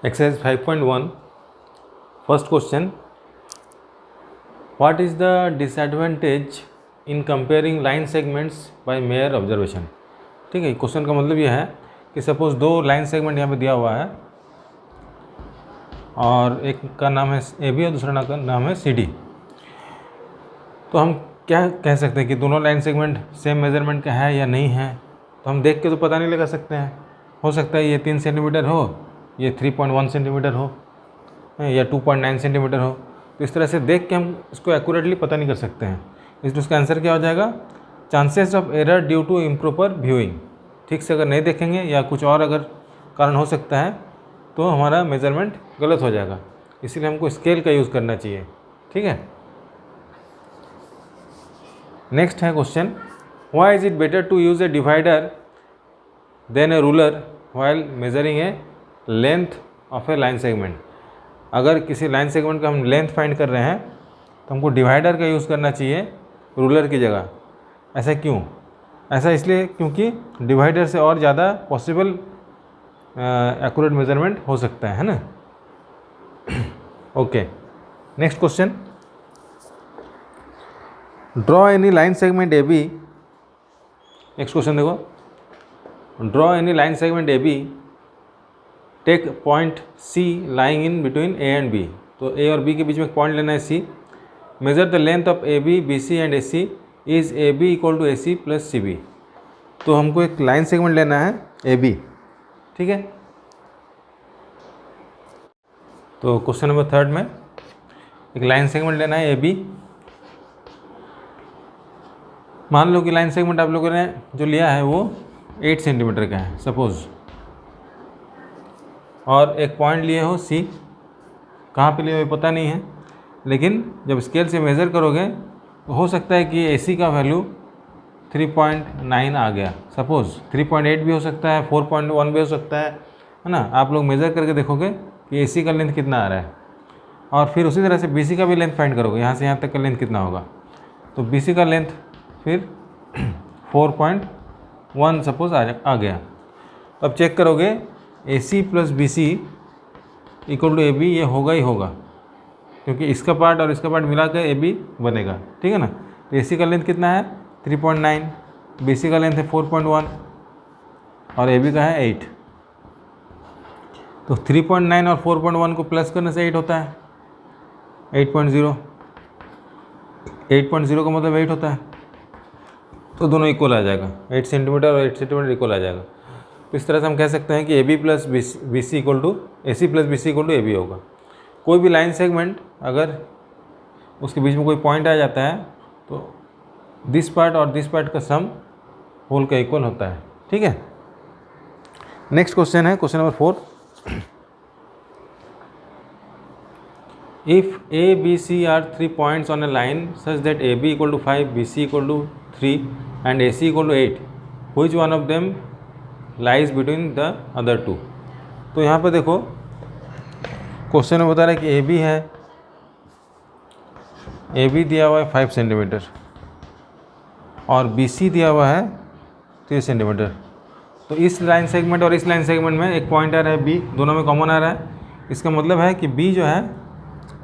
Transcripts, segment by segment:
Exercise 5.1 first question, what is the disadvantage in comparing line segments by mere observation। ठीक है, question का मतलब यह है कि सपोज दो लाइन सेगमेंट यहाँ पे दिया हुआ है और एक का नाम है ए बी और दूसरा का नाम है सी डी। तो हम क्या कह सकते हैं कि दोनों लाइन सेगमेंट सेम मेजरमेंट का है या नहीं है। तो हम देख के तो पता नहीं लगा सकते हैं। हो सकता है ये 3 सेंटीमीटर हो, ये 3.1 सेंटीमीटर हो या 2.9 सेंटीमीटर हो। तो इस तरह से देख के हम इसको एक्यूरेटली पता नहीं कर सकते हैं। इसलिए उसका आंसर क्या हो जाएगा, chances of error due to improper viewing. ठीक से अगर नहीं देखेंगे या कुछ और अगर कारण हो सकता है तो हमारा मेजरमेंट गलत हो जाएगा। इसीलिए हमको स्केल का यूज़ करना चाहिए। ठीक है, नेक्स्ट है question, why is it better to use a divider than a ruler while measuring a length of a line segment. अगर किसी लाइन सेगमेंट का हम लेंथ फाइंड कर रहे हैं तो हमको डिवाइडर का यूज़ करना चाहिए रूलर की जगह। ऐसा क्यों? ऐसा इसलिए क्योंकि डिवाइडर से और ज़्यादा पॉसिबल एक्यूरेट मेजरमेंट हो सकता है ना। Okay, next question, draw any line segment A B. Next question देखो, draw any line segment A B, take point C lying in between A and B. तो ए और बी के बीच में एक पॉइंट लेना है C. Measure the length of A B, B C and A C. Is A B equal to A C plus C B. तो हमको एक लाइन सेगमेंट लेना है ए बी। ठीक है, तो क्वेश्चन नंबर 3 में एक लाइन सेगमेंट लेना है ए बी। मान लो कि लाइन सेगमेंट आप लोगों ने जो लिया है वो 8 सेंटीमीटर का है सपोज, और एक पॉइंट लिए हो सी। कहाँ पे लिए हो पता नहीं है, लेकिन जब स्केल से मेज़र करोगे तो हो सकता है कि AC का वैल्यू 3.9 आ गया। सपोज़ 3.8 भी हो सकता है, 4.1 भी हो सकता है ना। आप लोग मेज़र करके देखोगे कि AC का लेंथ कितना आ रहा है, और फिर उसी तरह से BC का भी लेंथ फाइंड करोगे, यहाँ से यहाँ तक का लेंथ कितना होगा। तो BC का लेंथ फिर 4.1 सपोज आ गया। अब चेक करोगे AC plus BC equal to AB, ये होगा ही होगा, क्योंकि इसका पार्ट और इसका पार्ट मिला कर AB बनेगा। ठीक है ना। तो AC का लेंथ कितना है 3.9, BC का लेंथ है 4.1 और AB का है 8। तो 3.9 और 4.1 को प्लस करने से 8 होता है, 8.0। 8.0 का मतलब 8 होता है, तो दोनों इक्वल आ जाएगा। 8 सेंटीमीटर और 8 सेंटीमीटर इक्वल आ जाएगा। तो इस तरह से हम कह सकते हैं कि AB plus BC equal to AC plus BC equal to AB होगा। कोई भी लाइन सेगमेंट अगर उसके बीच में कोई पॉइंट आ जाता है तो दिस पार्ट और दिस पार्ट का सम होल का इक्वल होता है। ठीक है, नेक्स्ट क्वेश्चन है question number 4, if A B C are 3 points on a line such that AB equal to 5, BC equal to 3 and AC equal to 8, which one of them lies between the other two। तो यहाँ पे देखो question में बता रहा है कि AB है, AB दिया हुआ है 5 सेंटीमीटर और BC दिया हुआ है 3 सेंटीमीटर। तो इस लाइन सेगमेंट और इस लाइन सेगमेंट में एक पॉइंट आ रहा है B, दोनों में कॉमन आ रहा है। इसका मतलब है कि B जो है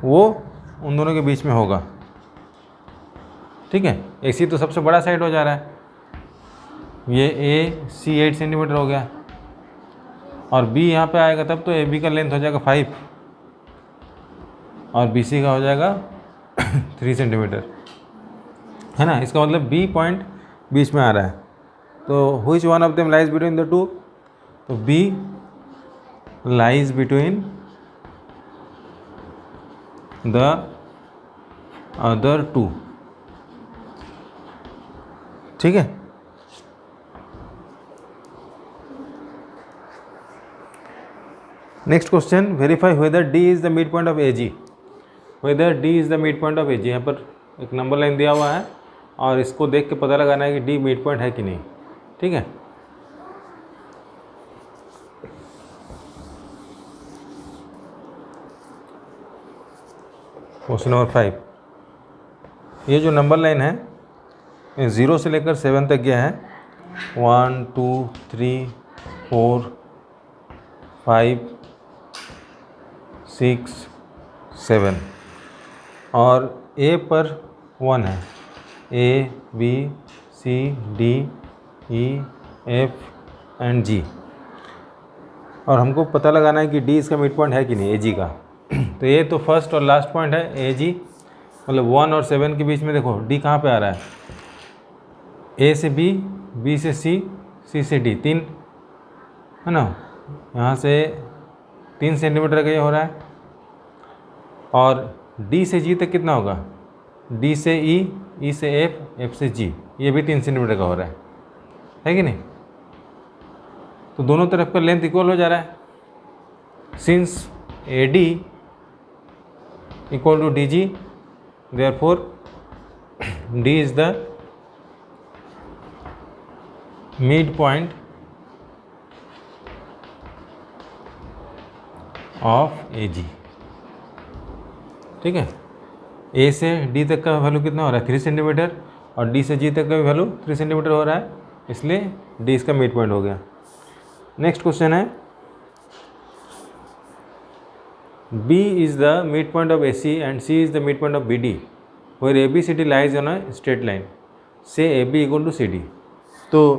वो उन दोनों के बीच में होगा। ठीक है, AC तो सबसे बड़ा साइड हो जा रहा है, ये AC 8 सेंटीमीटर हो गया और B यहाँ पे आएगा तब तो AB का लेंथ हो जाएगा 5 और BC का हो जाएगा 3 सेंटीमीटर, है ना। इसका मतलब B पॉइंट बीच में आ रहा है। तो which one of them lies between the two? तो B lies between the other two। ठीक है, next question, verify whether D is the mid point of AG। Whether D is the mid point of AG, यहाँ पर एक number line दिया हुआ है और इसको देख के पता लगाना है कि D मिड पॉइंट है कि नहीं। ठीक है, क्वेश्चन नंबर 5, ये जो नंबर लाइन है ये 0 से लेकर 7 तक गया है। 1 2 3 4 5 6, 7 और ए पर 1 है, A B C D E F and G, और हमको पता लगाना है कि डी इसका मिड पॉइंट है कि नहीं, ए जी का। तो ये तो फर्स्ट और लास्ट पॉइंट है ए जी, मतलब 1 और 7 के बीच में। देखो डी कहाँ पे आ रहा है, ए से बी, बी से सी, सी से डी, 3 है ना, यहाँ से 3 सेंटीमीटर का ये हो रहा है। और डी से जी तक कितना होगा, डी से ई, ई से एफ, एफ से जी, ये भी 3 सेंटीमीटर का हो रहा है कि नहीं। तो दोनों तरफ का लेंथ इक्वल हो जा रहा है। Since A D equal to D G, therefore D is the mid point of A G. ठीक है, ए से डी तक का वैल्यू कितना हो रहा है, 3 सेंटीमीटर, और डी से जी तक का भी वैल्यू 3 सेंटीमीटर हो रहा है, इसलिए डी इसका मिड पॉइंट हो गया। नेक्स्ट क्वेश्चन है, B is the midpoint of AC and C is the midpoint of BD, where ABCD lies on a straight line. Say AB equal to CD. तो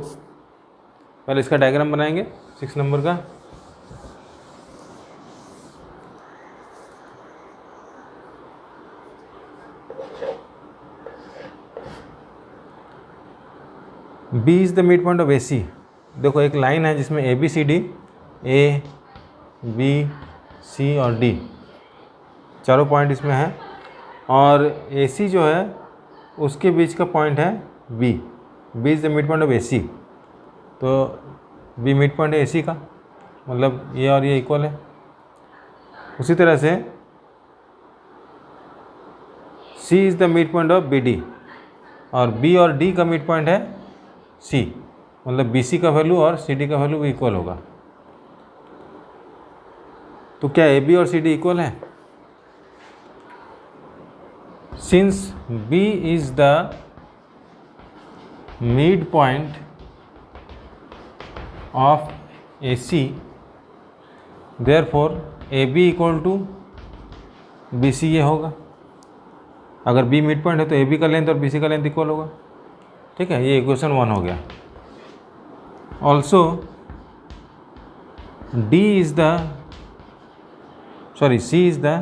पहले इसका डायग्राम बनाएंगे 6 number का। B is the midpoint of AC. देखो एक line है जिसमें ABCD, A, B, C और D चारों पॉइंट इसमें है, और AC जो है उसके बीच का पॉइंट है B। B is the mid point of AC। तो B मिड पॉइंट है AC का, मतलब ये और ये इक्वल है। उसी तरह से C is the mid point of BD, और B और D का मिड पॉइंट है C, मतलब BC का वैल्यू और CD का वैल्यू भी इक्वल होगा। तो क्या AB और CD इक्वल है? Since B is the mid point of AC, therefore AB equal to BC ये होगा। अगर B मिड पॉइंट है तो AB का लेंथ और BC का लेंथ इक्वल होगा। ठीक है, ये इक्वेशन 1 हो गया। Also C is the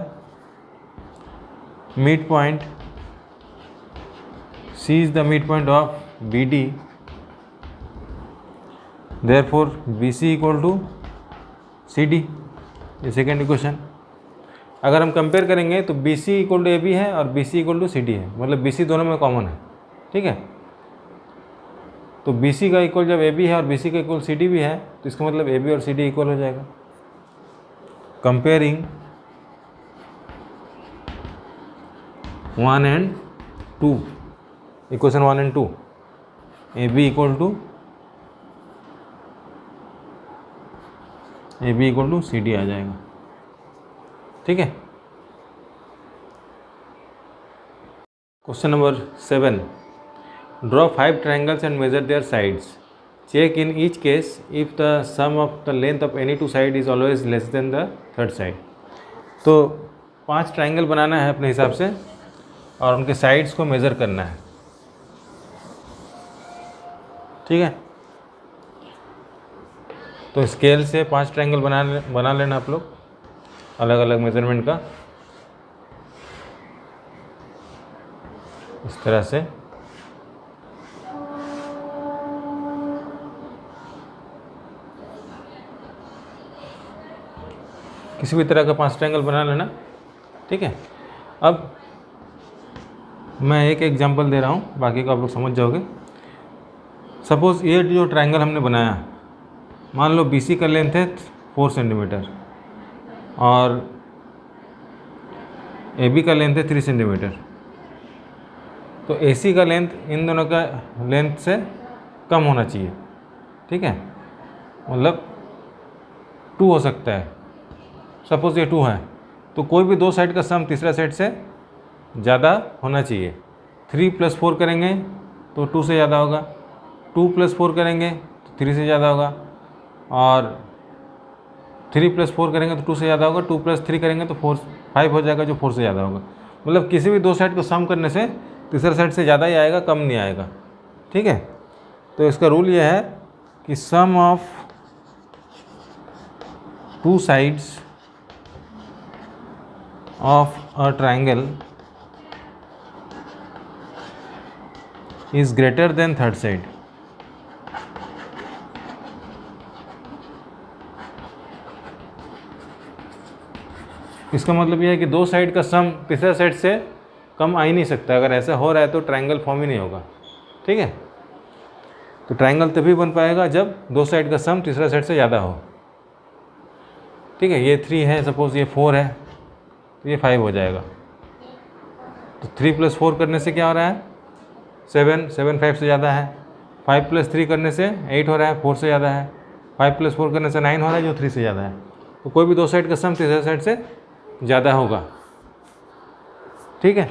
midpoint of BD, therefore BC equal to CD, ये सेकेंड इक्वेशन। अगर हम कंपेयर करेंगे तो BC इक्वल टू AB है और BC इक्वल टू CD है, मतलब BC दोनों में कॉमन है। ठीक है, तो BC का इक्वल जब AB है और BC का इक्वल CD भी है, तो इसका मतलब AB और CD इक्वल हो जाएगा। Comparing 1 and 2, equation 1 and 2, AB equal to CD आ जाएगा। ठीक है, question number 7, draw 5 triangles and measure their sides, check in each case if the sum of the length of any 2 side is always less than the third side. तो 5 triangle बनाना है अपने हिसाब से और उनके साइड्स को मेज़र करना है। ठीक है, तो स्केल से 5 ट्रायंगल बना लेना आप लोग, अलग अलग मेज़रमेंट का, इस तरह से। किसी भी तरह का 5 ट्रायंगल बना लेना। ठीक है, अब मैं एक एग्जांपल दे रहा हूँ, बाकी को आप लोग समझ जाओगे। सपोज़ ये जो ट्रायंगल हमने बनाया, मान लो BC का लेंथ है 4 सेंटीमीटर और AB का लेंथ है 3 सेंटीमीटर। तो AC का लेंथ इन दोनों का लेंथ से कम होना चाहिए। ठीक है, मतलब 2 हो सकता है। सपोज़ ये 2 है, तो कोई भी 2 साइड का सम तीसरा साइड से ज़्यादा होना चाहिए। 3 + 4 करेंगे तो 2 से ज़्यादा होगा, 2 + 4 करेंगे तो 3 से ज़्यादा होगा, और 3+4 करेंगे तो 2 से ज़्यादा होगा, 2+3 करेंगे तो 5 हो जाएगा, जो 4 से ज़्यादा होगा। मतलब किसी भी दो साइड को सम करने से तीसरा साइड से ज़्यादा ही आएगा, कम नहीं आएगा। ठीक है, तो इसका रूल ये है कि sum of two sides of a triangle is greater than third side. इसका मतलब यह है कि दो साइड का सम तीसरा साइड से कम आ ही नहीं सकता। अगर ऐसा हो रहा है तो ट्रायंगल फॉर्म ही नहीं होगा। ठीक है, तो ट्रायंगल तभी बन पाएगा जब दो साइड का सम तीसरा साइड से ज़्यादा हो। ठीक है, ये 3 है, सपोज ये 4 है, तो ये 5 हो जाएगा। तो 3+4 करने से क्या हो रहा है, 7 5 से ज़्यादा है। 5+3 करने से 8 हो रहा है, 4 से ज़्यादा है। 5+4 करने से 9 हो रहा है, जो 3 से ज़्यादा है। तो कोई भी दो साइड का सम तीसरा साइड से ज़्यादा होगा। ठीक है।